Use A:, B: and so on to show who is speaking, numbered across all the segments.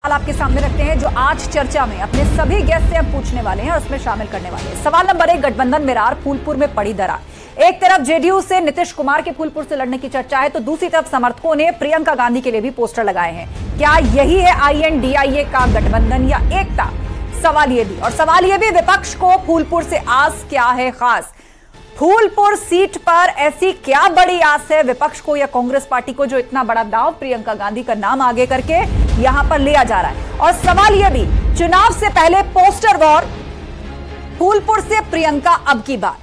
A: आपके सामने रखते हैं जो आज चर्चा में अपने सभी गेस्ट से हम पूछने वाले हैं और उसमें शामिल करने वाले हैं। सवाल नंबर 1, गठबंधन मेरार फूलपुर में पड़ी दरार। एक तरफ जेडीयू से नीतीश कुमार के फूलपुर से लड़ने की चर्चा है तो दूसरी तरफ समर्थकों ने प्रियंका गांधी के लिए भी पोस्टर लगाए हैं। क्या यही है INDIA का गठबंधन या एकता? सवाल ये भी, और सवाल ये भी, विपक्ष को फूलपुर से आस क्या है खास? फूलपुर सीट पर ऐसी क्या बड़ी आस है विपक्ष को या कांग्रेस पार्टी को जो इतना बड़ा दांव प्रियंका गांधी का नाम आगे करके यहां पर लिया जा रहा है? और सवाल यह भी, चुनाव से पहले पोस्टर वॉर, फूलपुर से प्रियंका अब की बार।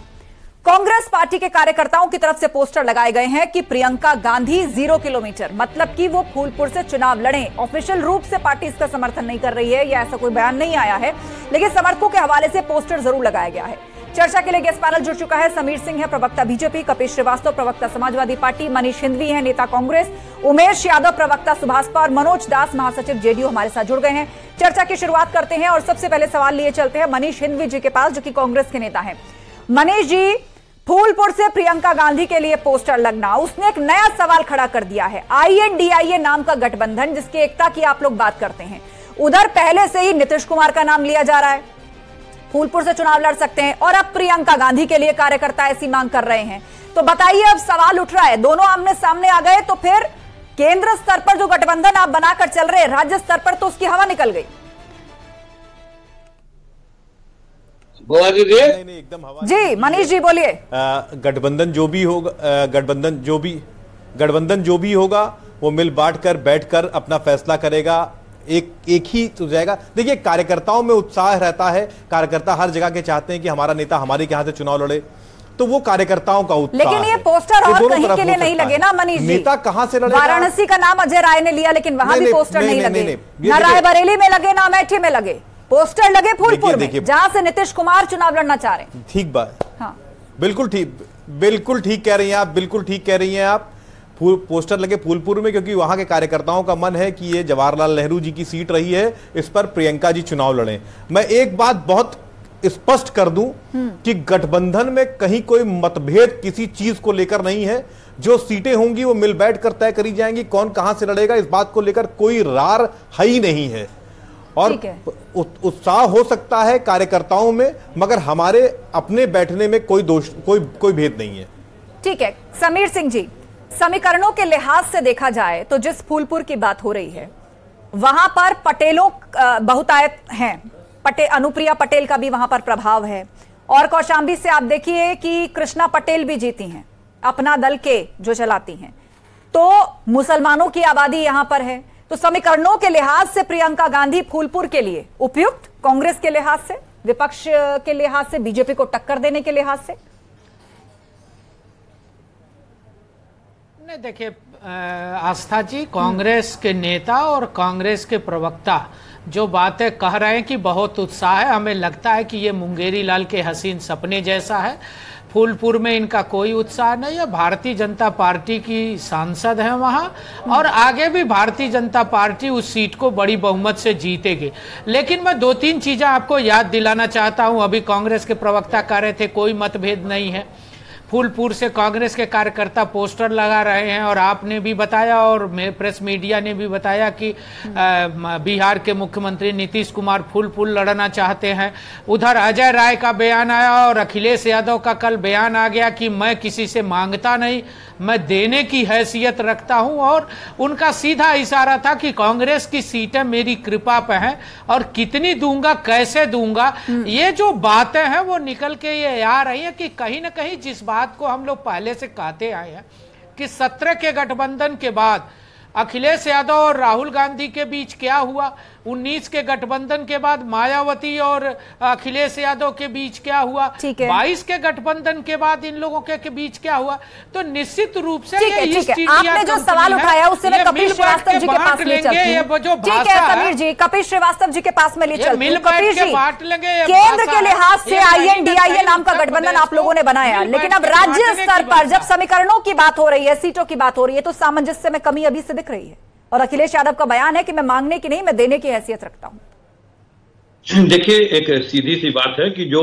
A: कांग्रेस पार्टी के कार्यकर्ताओं की तरफ से पोस्टर लगाए गए हैं कि प्रियंका गांधी 0 किलोमीटर, मतलब कि वो फूलपुर से चुनाव लड़ें। ऑफिशियल रूप से पार्टी इसका समर्थन नहीं कर रही है या ऐसा कोई बयान नहीं आया है, लेकिन समर्थकों के हवाले से पोस्टर जरूर लगाया गया है। चर्चा के लिए गेस्ट पैनल जुड़ चुका है। समीर सिंह है प्रवक्ता बीजेपी, कपिल श्रीवास्तव प्रवक्ता समाजवादी पार्टी, मनीष हिंदवी है नेता कांग्रेस, उमेश यादव प्रवक्ता सुभाषपा और मनोज दास महासचिव जेडीयू हमारे साथ जुड़ गए हैं। चर्चा की शुरुआत करते हैं और सबसे पहले सवाल लिए चलते हैं मनीष हिंदवी जी के पास, जो कि कांग्रेस के नेता हैं। मनीष जी, फूलपुर से प्रियंका गांधी के लिए पोस्टर लगना, उसने एक नया सवाल खड़ा कर दिया है। INDIA नाम का गठबंधन जिसकी एकता की आप लोग बात करते हैं, उधर पहले से ही नीतीश कुमार का नाम लिया जा रहा है, फूलपुर से चुनाव लड़ सकते हैं, और अब प्रियंका गांधी के लिए कार्यकर्ता ऐसी मांग कर रहे हैं। तो बताइए, अब सवाल उठ रहा है, दोनों आमने सामने आ गए तो फिर केंद्र स्तर पर जो गठबंधन आप बनाकर चल रहे हैं, राज्य स्तर पर तो उसकी हवा निकल गई।
B: नहीं, एकदम हवा
A: जी मनीष जी बोलिए।
B: गठबंधन जो भी होगा, गठबंधन जो भी होगा वो मिल बांट कर बैठकर अपना फैसला करेगा, एक ही तो जाएगा। देखिए, कार्यकर्ताओं में उत्साह रहता है, कार्यकर्ता हर जगह के चाहते हैं कि हमारा नेता हमारे यहाँ से चुनाव लड़े, तो वो कार्यकर्ताओं का उत्साह।
A: लेकिन ये पोस्टर और कहीं के लिए नहीं लगे ना मनीष जी।
B: नेता कहां से लड़ेगा?
A: वाराणसी का नाम अजय राय ने लिया, लेकिन वहां भी पोस्टर नहीं लगे, ना रायबरेली में लगे ना अमेठी में लगे, पोस्टर लगे फूलपुर में, जहां से नीतीश कुमार चुनाव लड़ना चाह रहे हैं।
B: ठीक बात, हाँ बिल्कुल ठीक कह रही हैं आप, बिल्कुल ठीक कह रही हैं आप। पोस्टर लगे फूलपुर में क्योंकि वहां के कार्यकर्ताओं का मन है कि ये जवाहरलाल नेहरू जी की सीट रही है, इस पर प्रियंका जी चुनाव लड़ें। मैं एक बात बहुत स्पष्ट कर दूं कि गठबंधन में कहीं कोई मतभेद किसी चीज को लेकर नहीं है। जो सीटें होंगी वो मिल बैठ कर तय करी जाएंगी, कौन कहां से लड़ेगा इस बात को लेकर कोई रार ही नहीं है। और उत्साह हो सकता है कार्यकर्ताओं में, मगर हमारे अपने बैठने में कोई भेद नहीं है। ठीक है
A: समीर सिंह जी, समीकरणों के लिहाज से देखा जाए तो जिस फूलपुर की बात हो रही है वहां पर पटेलों बहुतायत हैं, अनुप्रिया पटेल का भी वहां पर प्रभाव है, और कौशाम्बी से आप देखिए कि कृष्णा पटेल भी जीती हैं, अपना दल के जो चलाती हैं, तो मुसलमानों की आबादी यहां पर है। तो समीकरणों के लिहाज से प्रियंका गांधी फूलपुर के लिए उपयुक्त, कांग्रेस के लिहाज से, विपक्ष के लिहाज से, बीजेपी को टक्कर देने के लिहाज से।
C: नहीं, देखिए आस्था जी, कांग्रेस के नेता और कांग्रेस के प्रवक्ता जो बातें कह रहे हैं कि बहुत उत्साह है, हमें लगता है कि ये मुंगेरी लाल के हसीन सपने जैसा है। फूलपुर में इनका कोई उत्साह नहीं है। भारतीय जनता पार्टी की सांसद हैं वहाँ, और आगे भी भारतीय जनता पार्टी उस सीट को बड़ी बहुमत से जीतेगी। लेकिन मैं 2-3 चीज़ें आपको याद दिलाना चाहता हूँ। अभी कांग्रेस के प्रवक्ता कह रहे थे कोई मतभेद नहीं है, फूलपुर से कांग्रेस के कार्यकर्ता पोस्टर लगा रहे हैं, और आपने भी बताया और प्रेस मीडिया ने भी बताया कि बिहार के मुख्यमंत्री नीतीश कुमार फूलपुर लड़ना चाहते हैं। उधर अजय राय का बयान आया और अखिलेश यादव का कल बयान आ गया कि मैं किसी से मांगता नहीं, मैं देने की हैसियत रखता हूं, और उनका सीधा इशारा था कि कांग्रेस की सीटें मेरी कृपा पे हैं और कितनी दूंगा, कैसे दूंगा। ये जो बातें हैं वो निकल के ये आ रही है कि कहीं ना कहीं जिस बात को हम लोग पहले से कहते आए हैं कि 17 के गठबंधन के बाद अखिलेश यादव और राहुल गांधी के बीच क्या हुआ, 19 के गठबंधन के बाद मायावती और अखिलेश यादव के बीच क्या हुआ, 22 के गठबंधन के बाद इन लोगों के बीच क्या हुआ, तो निश्चित रूप से
A: आपने जो सवाल उठाया उससे मैं कपिल श्रीवास्तव जी के पास ले चलती हूं। ठीक है समीर जी, कपिल श्रीवास्तव जी के पास में ले चलती हूं। कपिल जी, केंद्र के लिहाज से INDIA नाम का गठबंधन आप लोगों ने बनाया, लेकिन अब राज्य स्तर पर जब समीकरणों की बात हो रही है, सीटों की बात हो रही है, तो सामंजस्य में कमी अभी से दिख रही है। और अखिलेश यादव का बयान है कि मैं मांगने की नहीं, मैं देने की हैसियत रखता हूं।
D: देखिए, एक सीधी सी बात है कि जो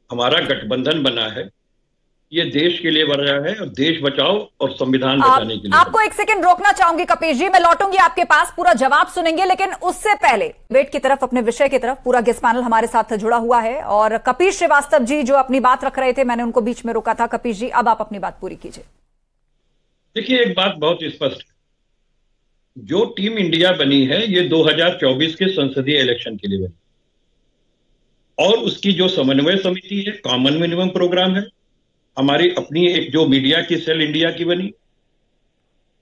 D: हमारा गठबंधन बना है ये देश के लिए बन रहा है और देश बचाओ और संविधान बचाने के लिए।
A: आपको एक सेकंड रोकना चाहूंगी कपीश जी, मैं लौटूंगी आपके पास, पूरा जवाब सुनेंगे, लेकिन उससे पहले वेट की तरफ, अपने विषय की तरफ, पूरा गेस्ट पैनल हमारे साथ जुड़ा हुआ है और कपीश श्रीवास्तव जी जो अपनी बात रख रहे थे, मैंने उनको बीच में रोका था। कपीश जी, अब आप अपनी बात पूरी कीजिए।
D: देखिए, एक बात बहुत स्पष्ट, जो टीम इंडिया बनी है ये 2024 के संसदीय इलेक्शन के लिए बनी और उसकी जो समन्वय समिति है, कॉमन मिनिमम प्रोग्राम है, हमारी अपनी एक जो मीडिया की सेल इंडिया की बनी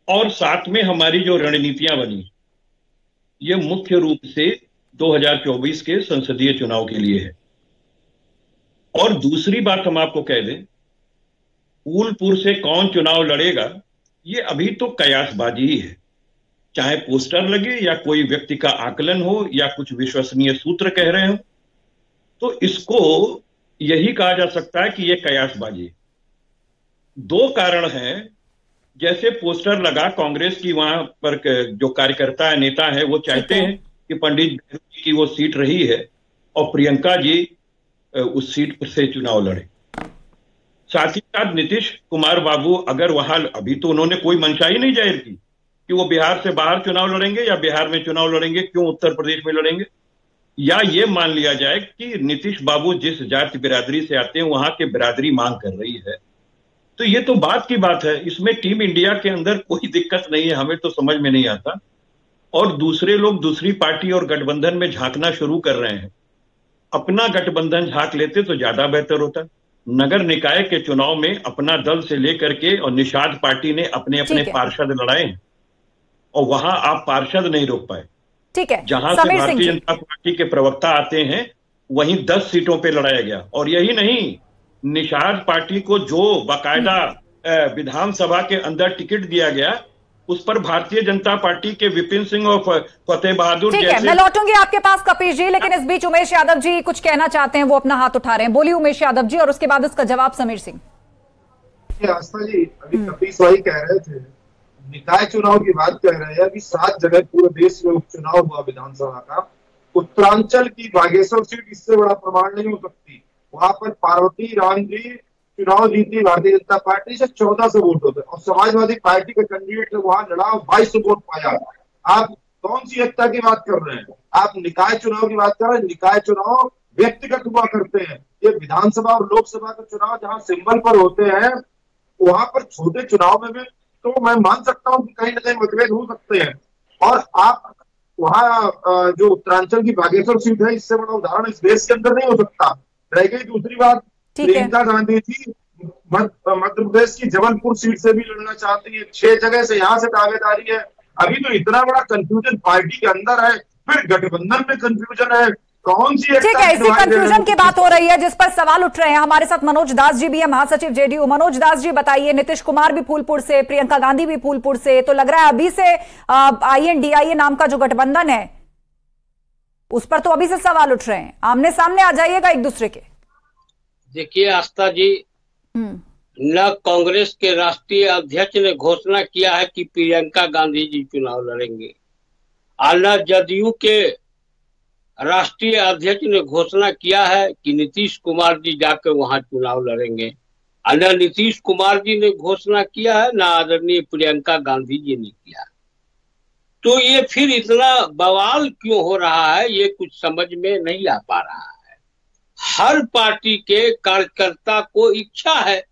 D: और साथ में हमारी जो रणनीतियां बनी, ये मुख्य रूप से 2024 के संसदीय चुनाव के लिए है। और दूसरी बात हम आपको कह दें, फूलपुर से कौन चुनाव लड़ेगा ये अभी तो कयासबाजी ही है, चाहे पोस्टर लगे या कोई व्यक्ति का आकलन हो या कुछ विश्वसनीय सूत्र कह रहे हो, तो इसको यही कहा जा सकता है कि यह कयासबाजी। दो कारण हैं, जैसे पोस्टर लगा, कांग्रेस की वहां पर जो कार्यकर्ता है, नेता है, वो चाहते हैं कि पंडित नेहरू जी की वो सीट रही है और प्रियंका जी उस सीट से चुनाव लड़े। साथ ही साथ नीतीश कुमार बाबू अगर वहां, अभी तो उन्होंने कोई मंशा ही नहीं जाहिर की कि वो बिहार से बाहर चुनाव लड़ेंगे या बिहार में चुनाव लड़ेंगे, क्यों उत्तर प्रदेश में लड़ेंगे, या ये मान लिया जाए कि नीतीश बाबू जिस जाति बिरादरी से आते हैं वहां के बिरादरी मांग कर रही है, तो ये तो बात की बात है। इसमें टीम इंडिया के अंदर कोई दिक्कत नहीं है, हमें तो समझ में नहीं आता। और दूसरे लोग दूसरी पार्टी और गठबंधन में झांकना शुरू कर रहे हैं, अपना गठबंधन झांक लेते तो ज्यादा बेहतर होता। नगर निकाय के चुनाव में अपना दल से लेकर के और निषाद पार्टी ने अपने अपने पार्षद लड़ाए हैं और वहां आप पार्षद नहीं रोक पाए।
A: ठीक है,
D: जहां से भारतीय जनता पार्टी के प्रवक्ता आते हैं वहीं 10 सीटों पे लड़ाया गया। और यही नहीं, निषाद पार्टी को जो बाकायदा विधानसभा के अंदर टिकट दिया गया, उस पर भारतीय जनता पार्टी के विपिन सिंह और फतेह बहादुर जैसे।
A: ठीक है, मैं लौटूंगी आपके पास कपीश जी, लेकिन इस बीच उमेश यादव जी कुछ कहना चाहते हैं, वो अपना हाथ उठा रहे हैं। बोलिए उमेश यादव जी, और उसके बाद उसका जवाब समीर सिंह।
E: आस्था जी, अभी कपीश भाई कह रहे थे, निकाय चुनाव की बात कर रहे हैं कि 7 जगह पूरे देश में उपचुनाव हुआ विधानसभा का। उत्तरांचल की बागेश्वर सीट इससे बड़ा प्रमाण नहीं हो सकती। वहां पर पार्वती राम जी चुनाव जीती भारतीय जनता पार्टी से 1400 वोट होते और समाजवादी पार्टी के कैंडिडेट ने वहां लड़ा 2200 वोट पाया। आप कौन सी एकता की बात कर रहे हैं? आप निकाय चुनाव की बात कर रहे हैं। निकाय चुनाव व्यक्तिगत हुआ करते हैं, ये विधानसभा और लोकसभा के चुनाव जहां सिंबल पर होते हैं, वहां पर छोटे चुनाव में भी तो मैं मान सकता हूं कि कहीं ना कहीं मतभेद हो सकते हैं। और आप वहां जो उत्तरांचल की बागेश्वर सीट है, इससे बड़ा उदाहरण इस देश के अंदर नहीं हो सकता। रह गई दूसरी बात, प्रियंका गांधी जी मध्य प्रदेश की जबलपुर सीट से भी लड़ना चाहती है, 6 जगह से यहाँ से दावेदारी है। अभी तो इतना बड़ा कंफ्यूजन पार्टी के अंदर है, फिर गठबंधन में कंफ्यूजन है, कौन सी। ठीक
A: है, इसी कंफ्यूजन की बात हो रही है जिस पर सवाल उठ रहे हैं। हमारे साथ मनोज दास जी भी है, महासचिव जेडीयू। मनोज दास जी बताइए, नीतीश कुमार भी फूलपुर से, प्रियंका गांधी भी फूलपुर से, तो लग रहा है अभी से INDIA नाम का जो गठबंधन है उस पर तो अभी से सवाल उठ रहे हैं। आमने सामने आ जाइएगा एक दूसरे के।
F: देखिए आस्था जी, न कांग्रेस के राष्ट्रीय अध्यक्ष ने घोषणा किया है कि प्रियंका गांधी जी चुनाव लड़ेंगे, और न जदयू के राष्ट्रीय अध्यक्ष ने घोषणा किया है कि नीतीश कुमार जी जाकर वहां चुनाव लड़ेंगे, और न नीतीश कुमार जी ने घोषणा किया है, न आदरणीय प्रियंका गांधी जी ने किया। तो ये फिर इतना बवाल क्यों हो रहा है, ये कुछ समझ में नहीं आ पा रहा है। हर पार्टी के कार्यकर्ता को इच्छा है,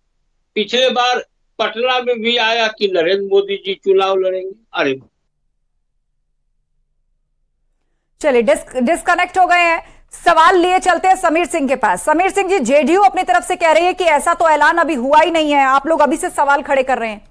F: पिछले बार पटना में भी आया कि नरेंद्र मोदी जी चुनाव लड़ेंगे। अरे
A: चलिए, डिस्कनेक्ट हो गए हैं, सवाल लिए चलते हैं समीर सिंह के पास। समीर सिंह जी, जेडीयू अपनी तरफ से कह रही है कि ऐसा तो ऐलान अभी हुआ ही नहीं है, आप लोग अभी से सवाल खड़े कर रहे हैं।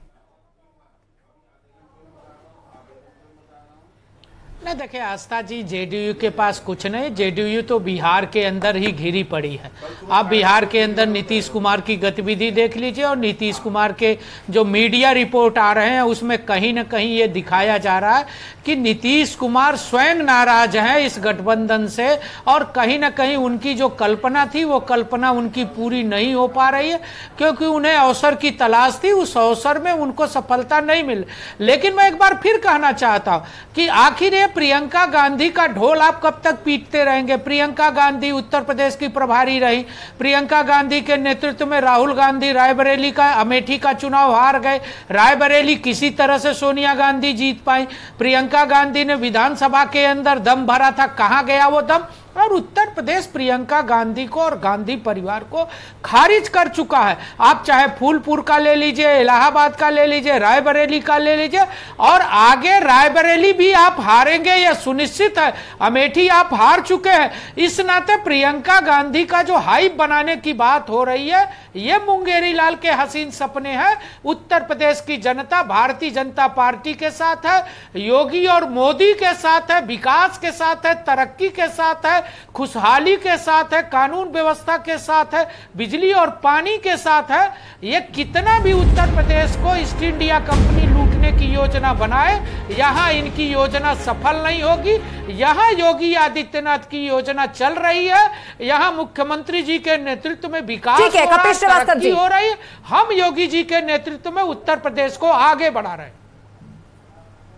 C: नहीं देखिए आस्था जी, जेडीयू के पास कुछ नहीं, जेडीयू तो बिहार के अंदर ही घिरी पड़ी है। आप बिहार के अंदर नीतीश कुमार की गतिविधि देख लीजिए, और नीतीश कुमार के जो मीडिया रिपोर्ट आ रहे हैं उसमें कहीं ना कहीं ये दिखाया जा रहा है कि नीतीश कुमार स्वयं नाराज हैं इस गठबंधन से, और कहीं ना कहीं उनकी जो कल्पना थी वो कल्पना उनकी पूरी नहीं हो पा रही है, क्योंकि उन्हें अवसर की तलाश थी, उस अवसर में उनको सफलता नहीं मिली। लेकिन मैं एक बार फिर कहना चाहता हूं कि आखिर ये प्रियंका गांधी का ढोल आप कब तक पीटते रहेंगे? प्रियंका गांधी उत्तर प्रदेश की प्रभारी रही, प्रियंका गांधी के नेतृत्व में राहुल गांधी रायबरेली का, अमेठी का चुनाव हार गए, रायबरेली किसी तरह से सोनिया गांधी जीत पाई, प्रियंका गांधी ने विधानसभा के अंदर दम भरा था, कहां गया वो दम? और उत्तर प्रदेश प्रियंका गांधी को और गांधी परिवार को खारिज कर चुका है। आप चाहे फूलपुर का ले लीजिए, इलाहाबाद का ले लीजिए, रायबरेली का ले लीजिए, और आगे रायबरेली भी आप हारेंगे यह सुनिश्चित है। अमेठी आप हार चुके हैं। इस नाते प्रियंका गांधी का जो हाइप बनाने की बात हो रही है, यह मुंगेरी लाल के हसीन सपने हैं। उत्तर प्रदेश की जनता भारतीय जनता पार्टी के साथ है, योगी और मोदी के साथ है, विकास के साथ है, तरक्की के साथ है, खुशहाली के साथ है, कानून व्यवस्था के साथ है, बिजली और पानी के साथ है। ये कितना भी उत्तर प्रदेश को ईस्ट इंडिया कंपनी लूटने की योजना बनाए, यहां इनकी योजना सफल नहीं होगी। यहां योगी आदित्यनाथ की योजना चल रही है, यहां मुख्यमंत्री जी के नेतृत्व में विकास हो रही है। हम योगी जी के नेतृत्व में उत्तर प्रदेश को आगे बढ़ा रहे हैं।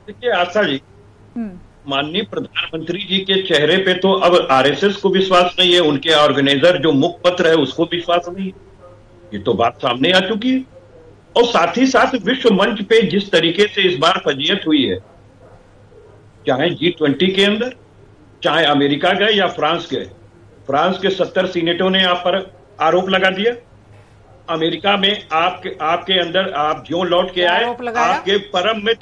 D: देखिए आशा जी, माननीय प्रधानमंत्री जी के चेहरे पे तो अब आरएसएस को विश्वास नहीं है, उनके ऑर्गेनाइजर जो मुखपत्र है उसको विश्वास नहीं है, ये तो बात सामने आ चुकी है। और साथ ही साथ विश्व मंच पे जिस तरीके से इस बार फजीयत हुई है, चाहे G20 के अंदर, चाहे अमेरिका गए या फ्रांस गए, फ्रांस के 70 सीनेटों ने आप पर आरोप लगा दिया, अमेरिका में आपके अंदर आप जो लौट के आए, आपके परम में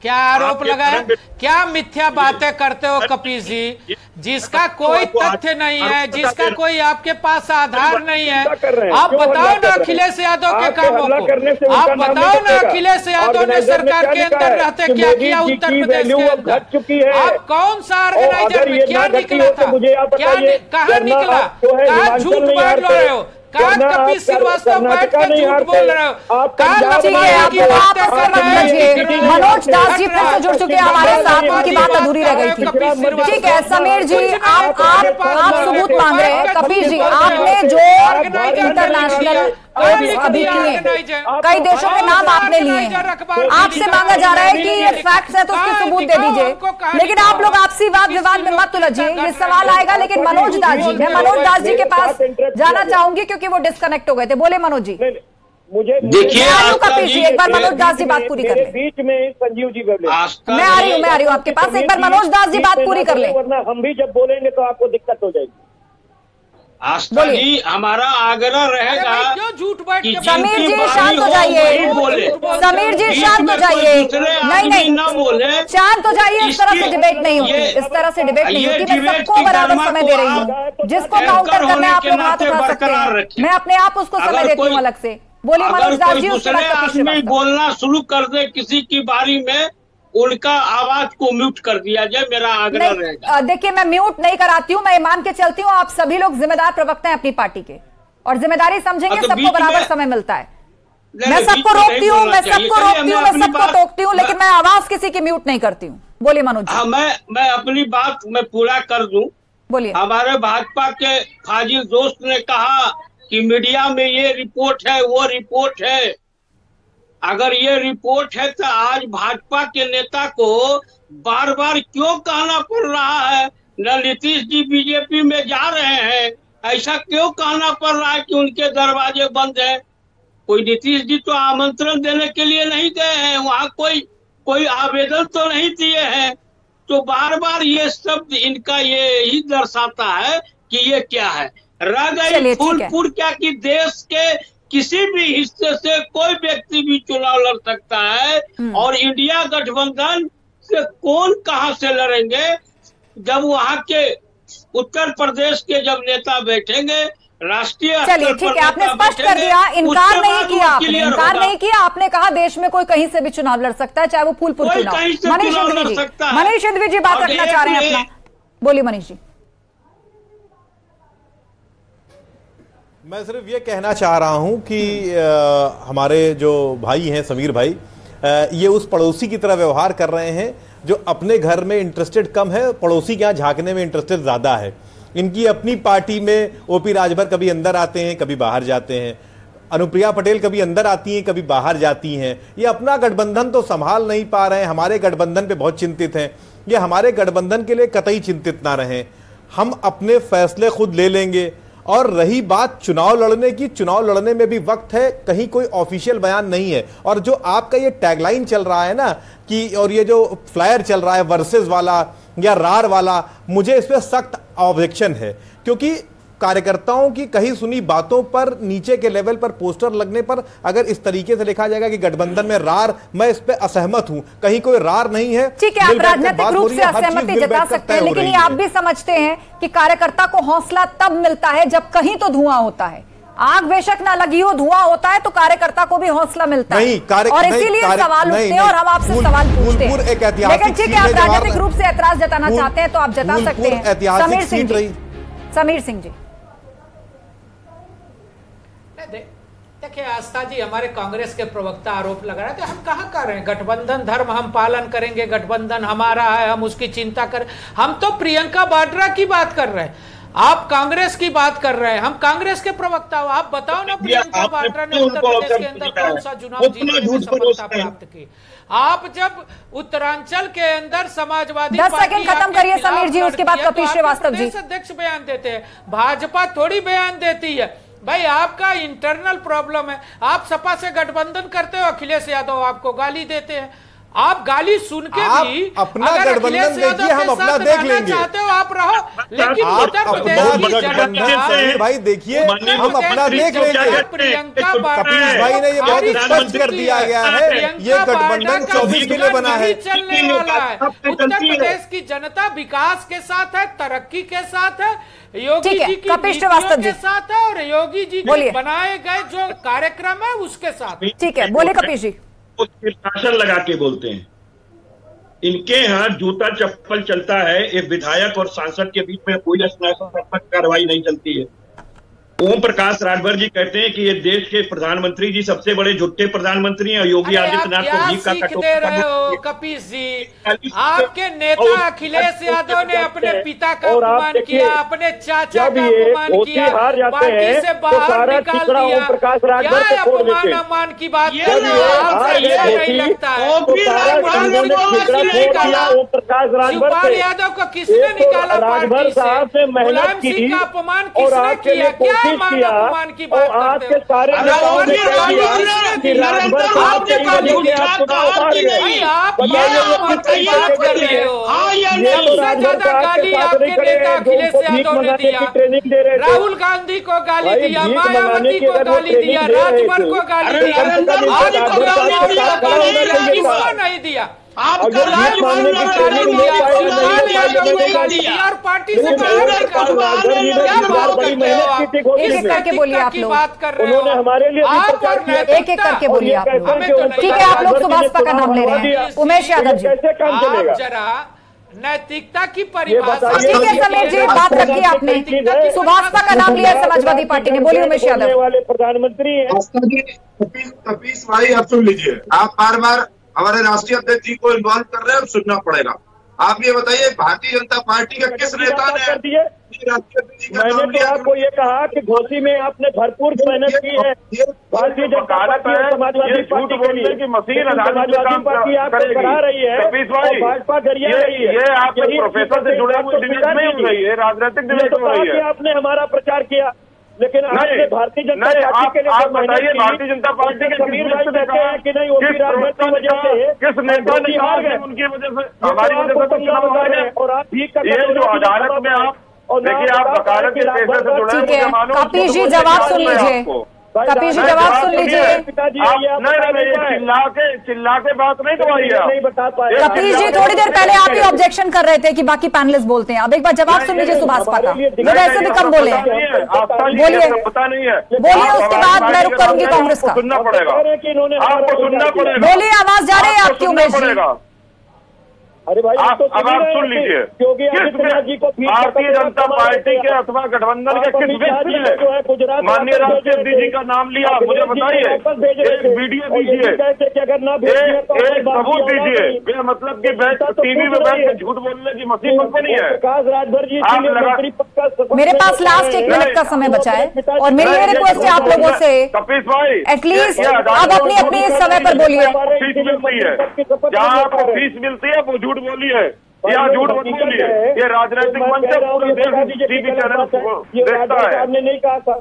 C: क्या आरोप लगाया? क्या मिथ्या बातें करते हो कपिल जी, जिसका कोई तथ्य नहीं है, जिसका कोई आपके पास आधार नहीं है? आप बताओ ना अखिलेश यादव के कामों को, आप बताओ ना अखिलेश यादव ने सरकार के अंदर रहते क्या किया उत्तर प्रदेश के अंदर? आप कौन सा ऑर्गेनाइजर में क्या निकला था, कहाँ निकला, कहाँ झूठ बोल रहे हो? कपिल श्रीवास्तव बैठ कर झूठ बोल रहे हो।
A: मनोज दास जी फिर से जुड़ चुके हैं हमारे साथ, उनकी बात अधूरी रह गई थी। ठीक है समीर जी, आप सबूत मांग रहे हैं। कपिल जी, आपने जो इंटरनेशनल अभी किए, कई देशों के नाम आपने लिए, आपसे मांगा जा रहा है कि ये फैक्ट्स है तो उसके सबूत दे दीजिए। लेकिन आप लोग आपसी वाद विवाद में मत उलझिए, ये सवाल आएगा। लेकिन मनोज दास जी, मैं मनोज दास जी के पास जाना चाहूंगी क्योंकि वो डिस्कनेक्ट हो गए थे। बोले मनोज जी।
F: देखिए
A: कपिल जी, एक बार मनोज दास जी बात पूरी कर ले।
E: बीच में संजीव जी बोले,
A: मैं आ रही हूँ आपके पास। एक बार मनोज दास जी बात पूरी कर ले,
E: वरना हम भी जब बोलेंगे तो आपको दिक्कत हो जाएगी।
F: आस्था जी, हमारा आग्रह रहेगा
C: क्यों झूठ बैठ के?
A: समीर जी शांत हो जाइए, समीर जी शांत हो जाइए। नहीं
F: ना बोले,
A: शांत हो जाइए। इस तरह से डिबेट नहीं होती, इस तरह से डिबेट नहीं होती। मैं सबको बराबर समय दे रही हूँ। जिसको काउंटर करना है आप लोग हाथ उठा सकते हैं, मैं अपने आप उसको समय देती हूँ अलग से। बोलिए मनोज दास जी।
F: दूसरे आदमी बोलना शुरू कर दे किसी की बारी में, उनका आवाज को म्यूट कर दिया जाए, मेरा आग्रह रहेगा।
A: देखिए, मैं म्यूट नहीं कराती हूँ, मैं मान के चलती हूँ आप सभी लोग जिम्मेदार प्रवक्ता हैं अपनी पार्टी के, और जिम्मेदारी समझेंगे, सबको बराबर समय मिलता है। मैं सबको रोकती हूँ, मैं सबको टोकती हूँ, लेकिन मैं आवाज किसी की म्यूट नहीं करती हूँ। बोलिए मनोज।
F: मैं अपनी बात मैं पूरा कर दूं।
A: बोलिए।
F: हमारे भाजपा के फाजिल दोस्त ने कहा कि मीडिया में ये रिपोर्ट है, वो रिपोर्ट है। अगर ये रिपोर्ट है तो आज भाजपा के नेता को बार बार क्यों कहना पड़ रहा है न नीतीश जी बीजेपी में जा रहे हैं? ऐसा क्यों कहना पड़ रहा है कि उनके दरवाजे बंद हैं? कोई नीतीश जी तो आमंत्रण देने के लिए नहीं गए हैं, वहां कोई आवेदन तो नहीं दिए हैं। तो बार बार ये शब्द इनका ये ही दर्शाता है कि ये क्या है। रह गई फूलपुर क्या कि देश के किसी भी हिस्से से कोई व्यक्ति भी चुनाव लड़ सकता है, और इंडिया गठबंधन से कौन कहां से लड़ेंगे? जब वहां के उत्तर प्रदेश के जब नेता बैठेंगे राष्ट्रीय,
A: चलिए ठीक है, आपने स्पष्ट कर दिया, इनकार नहीं किया आपने, इनकार नहीं किया आपने, कहा देश में कोई कहीं से भी चुनाव लड़ सकता है, चाहे वो फूलपुर चुनाव। मनीष सिंघवी जी बात रखना चाह रहे हैं अपना, बोलिए मनीष जी।
B: मैं सिर्फ ये कहना चाह रहा हूं कि हमारे जो भाई हैं समीर भाई, ये उस पड़ोसी की तरह व्यवहार कर रहे हैं जो अपने घर में इंटरेस्टेड कम है, पड़ोसी के यहाँ झांकने में इंटरेस्टेड ज़्यादा है। इनकी अपनी पार्टी में ओपी राजभर कभी अंदर आते हैं, कभी बाहर जाते हैं। अनुप्रिया पटेल कभी अंदर आती हैं, कभी बाहर जाती हैं। ये अपना गठबंधन तो संभाल नहीं पा रहे हैं, हमारे गठबंधन पे बहुत चिंतित हैं। ये हमारे गठबंधन के लिए कतई चिंतित ना रहें, हम अपने फैसले खुद ले लेंगे। और रही बात चुनाव लड़ने की, चुनाव लड़ने में भी वक्त है, कहीं कोई ऑफिशियल बयान नहीं है। और जो आपका ये टैगलाइन चल रहा है ना कि, और ये जो फ्लायर चल रहा है वर्सेस वाला या रार वाला, मुझे इस पर सख्त ऑब्जेक्शन है, क्योंकि कार्यकर्ताओं की कही सुनी बातों पर नीचे के लेवल पर पोस्टर लगने पर अगर इस तरीके से लिखा जाएगा कि गठबंधन में रार, मैं इस पे असहमत हूं। कहीं कोई रार नहीं है।
A: ठीक है, आप राजनीतिक रूप से असहमति जता सकते हैं, लेकिन ये आप भी समझते हैं कि कार्यकर्ता को हौसला तब मिलता है जब कहीं तो धुआं होता है। आग बेशक ना लगी हो, धुआं होता है तो कार्यकर्ता को भी हौसला मिलता है, और इसीलिए सवाल उठते हैं और हम आपसे सवाल पूछते हैं। लेकिन ठीक है, आप राजनीतिक रूप से ऐतराज जताना चाहते हैं तो आप जता सकते हैं। समीर सिंह जी।
C: देखिए आस्था जी, हमारे कांग्रेस के प्रवक्ता आरोप लगा रहे थे, हम कहाँ कर रहे हैं गठबंधन धर्म, हम पालन करेंगे, गठबंधन हमारा है, हम उसकी चिंता करें। हम तो प्रियंका वाड्रा की बात कर रहे हैं, आप कांग्रेस की बात कर रहे हैं। हम कांग्रेस के प्रवक्ता हो, आप बताओ ना प्रियंका वाड्रा ने उत्तर प्रदेश के अंदर कौन सा चुनाव जीतने में सफलता प्राप्त की? आप जब उत्तरांचल के अंदर समाजवादी
A: 10 सेकंड खत्म करिए समीर जी, उसके बाद कपिल श्रीवास्तव जी।
C: अध्यक्ष बयान देते हैं, भाजपा थोड़ी बयान देती है। भाई आपका इंटरनल प्रॉब्लम है, आप सपा से गठबंधन करते हो, अखिलेश यादव आपको गाली देते हैं। आप गाली सुन के भी
B: अपना गठबंधन देखिए, हम अपना देख लेंगे।
C: चाहते हो आप रहो, लेकिन उत्तर प्रदेश की जनता,
B: भाई देखिए हम अपना देख लेंगे।
C: प्रियंका
B: कपिल भाई ने ये बहुत स्पष्ट कर दिया गया है, ये गठबंधन 24 के लिए बना है,
C: चलने वाला है। उत्तर प्रदेश की जनता विकास के साथ है, तरक्की के साथ है, योगी जी की नीतियों के साथ है, और योगी जी के बनाए गए जो कार्यक्रम है उसके साथ।
A: ठीक है, बोले कपिल जी।
D: शासन लगा के बोलते हैं, इनके यहाँ जूता चप्पल चलता है। एक विधायक और सांसद के बीच में कोई स्नातक कार्रवाई नहीं चलती है। ओम प्रकाश राजभर जी कहते हैं कि ये देश के प्रधानमंत्री जी सबसे बड़े झूठे प्रधानमंत्री हैं, योगी आदित्यनाथ को भीख का कटोरा।
C: कपिल जी, आपके नेता अखिलेश यादव ने अपने पिता का अपमान किया, अपने चाचा का अपमान किया, पार्टी से बाहर निकाल दिया। क्या अपमान की बात कर रहे हैं? नहीं लगता है शिवपाल यादव को किसने निकाला पार्टी से? मुलायम सिंह का अपमान किसने किया? क्या अपमान की बात करते हो? आप कर रहे हो। सबसे ज्यादा गाली आपके नेता अखिलेश यादव ने दिया, राहुल गांधी को गाली दिया, मायावती को गाली दिया, राजभर को गाली दिया, आज को गाली दिया, किसको नहीं दिया? आपका और पार्टी से
A: एक करके बोलिए आप लोग,
C: बात कर रहे हो।
A: उन्होंने हमारे लिए एक एक करके बोलिए आप लोग। ठीक है, आप लोग सुभाषपा का नाम ले रहे हैं। उमेश यादव जी,
C: आप जरा नैतिकता की परिभाषा।
A: ठीक है समीर जी, बात रखी आपने, सुभाषपा का नाम लिया समाजवादी पार्टी ने। बोलिए उमेश यादव।
E: वाले प्रधानमंत्री कपीस भाई, आप सुन लीजिए, आप बार बार हमारे राष्ट्रीय अध्यक्ष जी को इन्वॉल्व कर रहे हैं, अब सुनना पड़ेगा। आप ये बताइए, भारतीय जनता पार्टी का किस नेता ने राष्ट्रीय अध्यक्ष जी का नाम लिया? आपको ये कहा कि घोसी में आपने भरपूर मेहनत की है, भारतीय जनता पार्टी और समाजवादी पार्टी के लिए की मशीन, समाजवादी पार्टी आपको करा रही है, भाजपा गरिया रही है। ये आप प्रोफेसर से जुड़े हुए नहीं हो रही है, राजनीतिक डिबेट हो रही है। आपने हमारा प्रचार किया, लेकिन आपने भारतीय जनता पार्टी के लिए आप बताइए, भारतीय जनता पार्टी के समीर भाई कहते हैं कि नहीं, ओपी रावत की वजह से किस नेता ने हार गए, उनकी वजह से, हमारी वजह से चुनाव हार गए। और आप भी ये जो अदालत में आप देखिए, आप वकालत के पेशे से जुड़े हैं,
A: कपिल जी जवाब सुन लीजिए, कपिल जी जवाब सुन लीजिए।
E: चिल्ला के बात नहीं करवाइए, नहीं बता पाए।
A: कपिल जी, थोड़ी देर पहले आप ही ऑब्जेक्शन कर रहे थे कि बाकी पैनलिस्ट बोलते हैं, अब एक बार जवाब सुन लीजिए सुभाषपा का, वो वैसे भी कम बोले हैं। बोलिए,
E: पता नहीं है,
A: बोलिए, उसके बाद मैं रुक करूंगी कांग्रेस का।
E: सुनना पड़ेगा, आपको सुनना पड़ेगा।
A: बोलिए, आवाज जा रही है आपकी उमेश जी।
E: अरे भाई, अब आप सुन लीजिए, भारतीय जनता पार्टी के अथवा गठबंधन के किस बेस पे माननीय राष्ट्रीय अध्यक्ष जी का नाम लिया, मुझे बताइए, एक वीडियो दीजिए, एक सबूत दीजिए। मतलब की टीवी में बैठ के झूठ बोलने की मशीन कंपनी है।
A: राजभर जी मेरे पास लास्ट 1 मिनट का समय बचा है और मेरी ये रिक्वेस्ट है आप लोगों से, एटलीस्ट आप अपनी अपनी समय पर बोलिए।
G: फीस मिलती है, जहाँ आपको फीस मिलती है वो झूठ बोली है, यहाँ झूठ मत बोलिए। ये राजनीतिक मंच है, पूरे देश टीवी चैनल देखता है।
H: नहीं कहा था,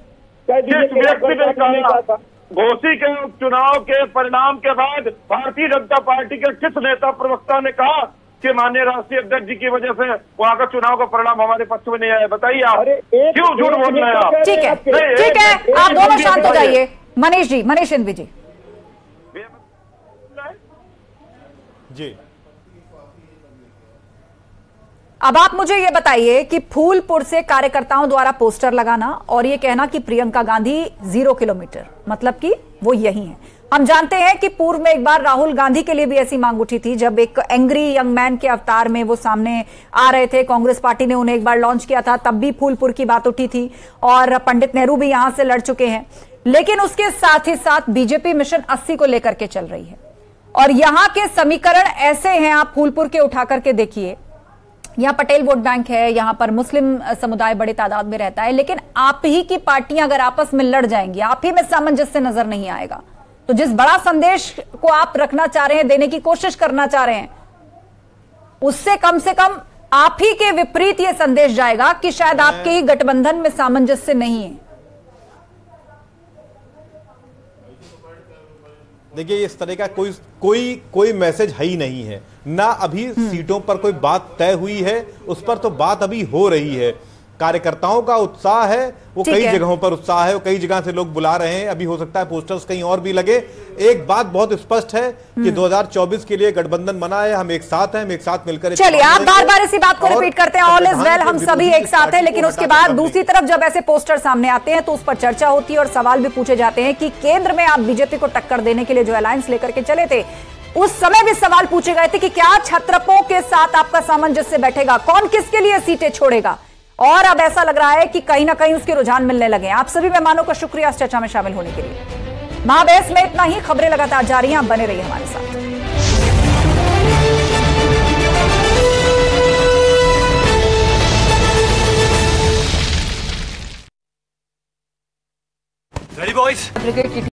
G: जिस व्यक्ति ने कहा घोसी के चुनाव के परिणाम के बाद भारतीय जनता पार्टी के किस नेता प्रवक्ता ने कहा कि माननीय राष्ट्रीय अध्यक्ष जी की वजह से वहाँ का चुनाव का परिणाम हमारे पक्ष में नहीं आया? बताइए आप क्यों झूठ बोल रहे हैं आप?
A: ठीक है, ठीक है, आप दोनों शांत हो जाइए। मनीष जी, मनीष सिंघवी जी।
B: जी,
A: अब आप मुझे ये बताइए कि फूलपुर से कार्यकर्ताओं द्वारा पोस्टर लगाना और ये कहना कि प्रियंका गांधी 0 किलोमीटर, मतलब कि वो यही है। हम जानते हैं कि पूर्व में एक बार राहुल गांधी के लिए भी ऐसी मांग उठी थी, जब एक एंग्री यंग मैन के अवतार में वो सामने आ रहे थे। कांग्रेस पार्टी ने उन्हें एक बार लॉन्च किया था, तब भी फूलपुर की बात उठी थी और पंडित नेहरू भी यहां से लड़ चुके हैं। लेकिन उसके साथ ही साथ बीजेपी मिशन 80 को लेकर के चल रही है और यहां के समीकरण ऐसे हैं, आप फूलपुर के उठा करके देखिए। यहाँ पटेल वोट बैंक है, यहाँ पर मुस्लिम समुदाय बड़े तादाद में रहता है, लेकिन आप ही की पार्टियां अगर आपस में लड़ जाएंगी, आप ही में सामंजस्य नजर नहीं आएगा। तो जिस बड़ा संदेश को आप रखना चाह रहे हैं, देने की कोशिश करना चाह रहे हैं, उससे कम से कम आप ही के विपरीत यह संदेश जाएगा कि शायद आपके ही गठबंधन में सामंजस्य नहीं है।
B: देखिए, इस तरह का कोई मैसेज है ही नहीं है ना। अभी सीटों पर कोई बात तय हुई है, उस पर तो बात अभी हो रही है। कार्यकर्ताओं का उत्साह है, वो कई जगहों पर उत्साह है, वो कई जगह से लोग बुला रहे हैं। अभी हो सकता है पोस्टर्स कहीं और भी लगे। एक बात बहुत स्पष्ट है कि 2024 के लिए गठबंधन बना है, हम एक साथ हैं, हम एक साथ मिलकर।
A: चलिए, आप बार बार इसी बात को रिपीट करते हैं, ऑल इज वेल, हम सभी एक साथ हैं। लेकिन उसके बाद दूसरी तरफ जब ऐसे पोस्टर सामने आते हैं तो उस पर चर्चा होती है और सवाल भी पूछे जाते हैं कि केंद्र में आप बीजेपी को टक्कर देने के लिए जो अलायंस लेकर के चले थे, उस समय भी सवाल पूछे गए थे कि क्या छत्रपों के साथ आपका सामंजस्य बैठेगा, कौन किसके लिए सीटें छोड़ेगा। और अब ऐसा लग रहा है कि कहीं ना कहीं उसके रुझान मिलने लगे। आप सभी मेहमानों का शुक्रिया इस चर्चा में शामिल होने के लिए। महाबेस में इतना ही, खबरें लगातार जारी हैं, आप बने रहिए हमारे साथ।
I: Ready boys?